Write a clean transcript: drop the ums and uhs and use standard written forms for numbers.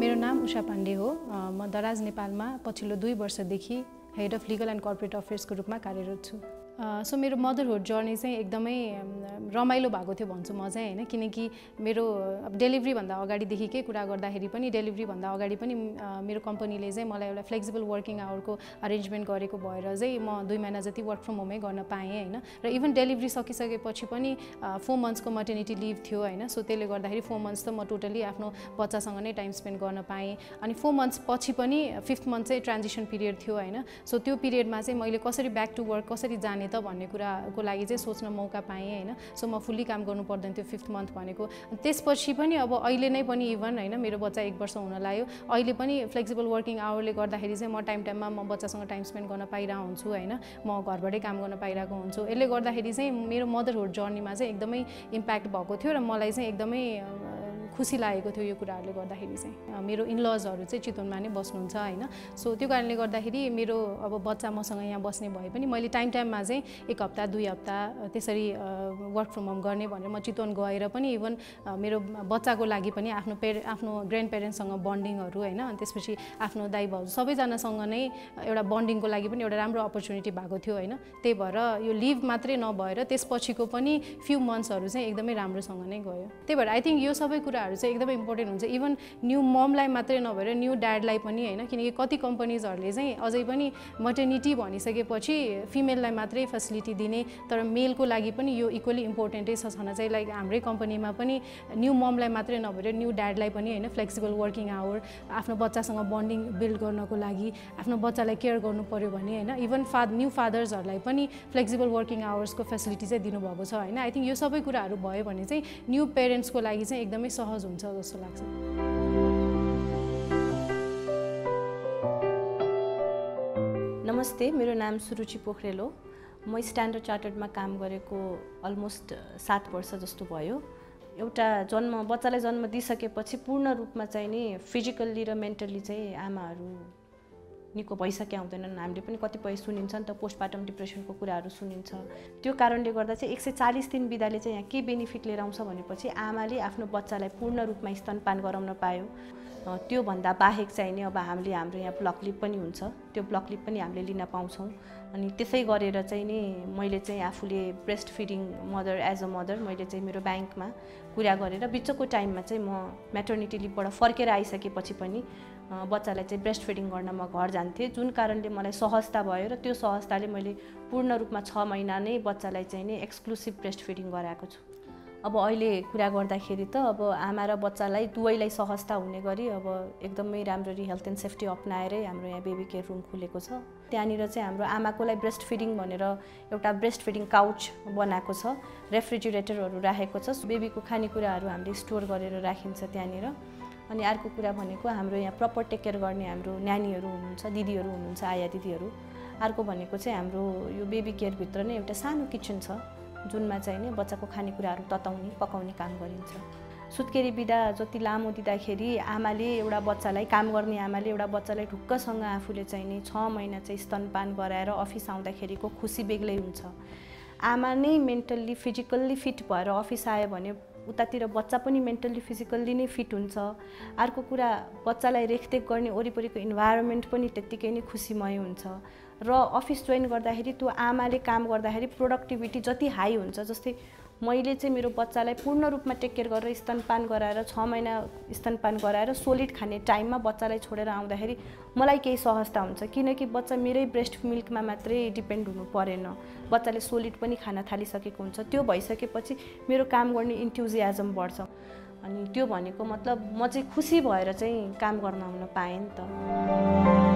मेरो नाम उषा पाण्डे हो। म दराज नेपालमा पछिल्लो 2 वर्षदेखि head of legal and corporate अफेयर्सको रूपमा कार्यरत छु। सो मेरो मदरहुड जर्नी चाहिँ एकदमै रमाइलो भएको थियो भन्छु म चाहिँ हैन, किनकि मेरो डेलिभरी भन्दा अगाडिदेखिकै कुरा गर्दाखेरि पनि डेलिभरी भन्दा अगाडि पनि मेरो कम्पनीले चाहिँ मलाई एउटा फ्लेक्सिबल वर्किङ आवरको अरेन्जमेन्ट गरेको भएर चाहिँ म 2 महिना जति वर्क फ्रम होमै गर्न पाएँ हैन। र इभन डेलिभरी सकिसकेपछि पनि 4 मन्थ्सको मटर्निटी लिभ थियो हैन। सो त्यसले गर्दाखेरि 4 मन्थ्स त म टोटली आफ्नो बच्चासँग नै टाइम स्पेन्ड गर्न पाएँ। अनि 4 मन्थ्स पछि पनि 5th मन्थ चाहिँ ट्रान्जिसन पिरियड थियो हैन। सो त्यो पिरियडमा चाहिँ मैले कसरी ब्याक टु वर्क कसरी जाने त भन्ने कुराको लागि चाहिँ सोच्न मौका पाएँ हैन। सो म फुल्ली काम गर्नु पर्दैन थियो 5th मन्थ भनेको। त्यसपछि पनि अब अहिले नै पनि इभन हैन मेरो बच्चा 1 वर्ष हुन लाग्यो, अहिले पनि फ्लेक्सिबल वर्किङ आवरले गर्दाखेरि चाहिँ म टाइममा म बच्चासँग टाइम स्पेन्ड गर्न पाइरहेको हुन्छु हैन। म घरबाटै काम गर्न पाइरहेको हुन्छु। यसले गर्दाखेरि चाहिँ मेरो मदरहुड जर्नीमा चाहिँ एकदमै इम्प्याक्ट भएको थियो र मलाई चाहिँ एकदमै खुसी लागेको थियो यो कुराहरूले गर्दाखेरि चाहिँ। मेरो इनलजहरू चाहिँ चितवनमा नै बस्नुहुन्छ हैन। सो त्यो कारणले गर्दाखेरि मेरो अब बच्चा मसँग यहाँ बस्ने भए पनि मैले टाइममा चाहिँ 1 हप्ता 2 हप्ता त्यसरी वर्क फ्रम होम गर्ने भनेर म चितवन गएर पनि इभन मेरो बच्चाको लागि पनि आफ्नो ग्रान्ड पेरेन्ट्ससँग बन्डिङहरू हैन, अनि त्यसपछि आफ्नो दाइ भाउजू सबैजनासँग नै एउटा बन्डिङको लागि पनि एउटा राम्रो अपर्च्युनिटी भएको थियो हैन। त्यही भएर यो लिभ मात्रै नभएर त्यसपछिको पनि फ्यु मन्थ्सहरू चाहिँ एकदमै राम्रोसँग नै गयो। त्यही भएर आई थिंक यो सबै कुराहरू चाहिँ एकदमै इम्पोर्टेन्ट हुन्छ, इभन न्यू ममलाई मात्रै नभएर न्यू ड्याडलाई पनि हैन, किनकि कति कम्पनीजहरूले चाहिँ अझै पनि मटर्निटी भनिसकेपछि फिमेललाई मात्रै फेसिलिटी दिने, तर मेलको लागि पनि यो इक्वली इम्पोर्टेन्टै छ छन चाहिँ। लाइक हाम्रै कम्पनीमा पनि न्यू ममलाई मात्रै नभएर न्यू ड्याडलाई पनि हैन फ्लेक्सिबल वर्किङ आवर आफ्नो बच्चासँग बन्डिङ बिल्ड गर्नको लागि आफ्नो बच्चालाई केयर गर्नु पर्यो भने हैन, इभन न्यू फादर्सहरूलाई पनि फ्लेक्सिबल वर्किङ आवर्सको फेसिलिटी चाहिँ दिनुभएको छ हैन। आई थिंक यो सबै कुराहरू भयो भने चाहिँ न्यू पेरेन्ट्सको लागि चाहिँ एकदमै सहज हुन्छ जस्तो लाग्छ। नमस्ते, मेरो नाम सुरुचि पोखरेल हो। म स्ट्यान्डर्ड चार्टर्डमा काम गरेको अलमोस्ट 7 वर्ष जस्तो भयो। एउटा बच्चालाई जन्म दिइसकेपछि पूर्ण रूपमा चाहिँ नि फिजिकल्ली र मेन्टल्ली चाहिँ आमाहरू निको भइसके हुँदैनन्। हामीले पनि कतिपय सुनिन्छ नि त, पोस्टपार्टम डिप्रेसनको कुराहरू सुनिन्छ। त्यो कारणले गर्दा चाहिँ 140 दिन बिदाले चाहिँ यहाँ के बेनिफिट लिएर आउँछ भनेपछि आमाले आफ्नो बच्चालाई पूर्ण रूपमा स्तनपान गराउन पायो। त्यो भन्दा बाहेक चाहिँ नि अब हाम्रो यहाँ ब्लक लिभ पनि हुन्छ, त्यो ब्लक लिभ पनि हामीले लिन पाउँछौँ। अनि त्यसै गरेर चाहिँ नि मैले चाहिँ आफूले breast feeding mother as a mother मैले चाहिँ मेरो ब्याङ्कमा कुरा गरेर बिचको टाइममा चाहिँ म म्याटर्निटी लिभबाट फर्केर आइसकेपछि पनि बच्चालाई चाहिँ ब्रेस्ट फिडिङ गर्न म घर जान्थेँ, जुन कारणले मलाई सहजता भयो र त्यो सहजताले मैले पूर्ण रूपमा 6 महिना नै बच्चालाई चाहिँ नि एक्सक्लुसिभ ब्रेस्ट फिडिङ गराएको छु। अब अहिले कुरा गर्दाखेरि त अब आमा र बच्चालाई दुवैलाई सहजता हुने गरी अब एकदमै राम्ररी हेल्थ एन्ड सेफ्टी अपनाएरै हाम्रो यहाँ बेबी केयर रुम खुलेको छ। त्यहाँनिर चाहिँ हाम्रो आमाकोलाई ब्रेस्ट फिडिङ भनेर एउटा ब्रेस्ट फिडिङ काउच बनाएको छ, रेफ्रिजरेटरहरू राखेको छ, बेबीको खानेकुराहरू हामीले स्टोर गरेर राखिन्छ त्यहाँनिर। अनि अर्को कुरा भनेको हाम्रो यहाँ प्रपर टेक केयर गर्ने हाम्रो नानीहरू हुनुहुन्छ, दिदीहरू हुनुहुन्छ, आया दिदीहरू। अर्को भनेको चाहिँ हाम्रो यो बेबी केयरभित्र नै एउटा सानो किचन छ, जुनमा चाहिँ नि बच्चाको खानेकुराहरू तताउने पकाउने काम गरिन्छ। सुत्केरी बिदा जति लामो दिँदाखेरि आमाले एउटा बच्चालाई काम गर्ने आमाले एउटा बच्चालाई ढुक्कसँग आफूले चाहिँ नि 6 महिना चाहिँ स्तनपान गराएर अफिस आउँदाखेरिको खुसी बेग्लै हुन्छ। आमा नै मेन्टल्ली फिजिकल्ली फिट भएर अफिस आयो भने उतातिर बच्चा पनि मेन्टल्ली फिजिकल्ली नै फिट हुन्छ। अर्को कुरा बच्चालाई रेखदेख गर्ने वरिपरिको इन्भाइरोमेन्ट पनि त्यत्तिकै नै खुसीमय हुन्छ र अफिस जोइन गर्दाखेरि त्यो आमाले काम गर्दाखेरि प्रोडक्टिभिटी जति हाई हुन्छ। जस्तै मैले चाहिँ मेरो बच्चालाई पूर्ण रूपमा टेक केयर गरेर स्तनपान गराएर 6 महिना स्तनपान गराएर सोलिड खाने टाइममा बच्चालाई छोडेर आउँदाखेरि मलाई केही सहजता हुन्छ, किनकि बच्चा मेरै ब्रेस्ट मिल्कमा मात्रै डिपेन्ड हुनु परेन, बच्चाले सोलिड पनि खान थालिसकेको हुन्छ। त्यो भइसकेपछि मेरो काम गर्ने इन्थ्युजियाजम बढ्छ। अनि त्यो भनेको मतलब म चाहिँ खुसी भएर चाहिँ काम गर्न आउन पाएँ नि त।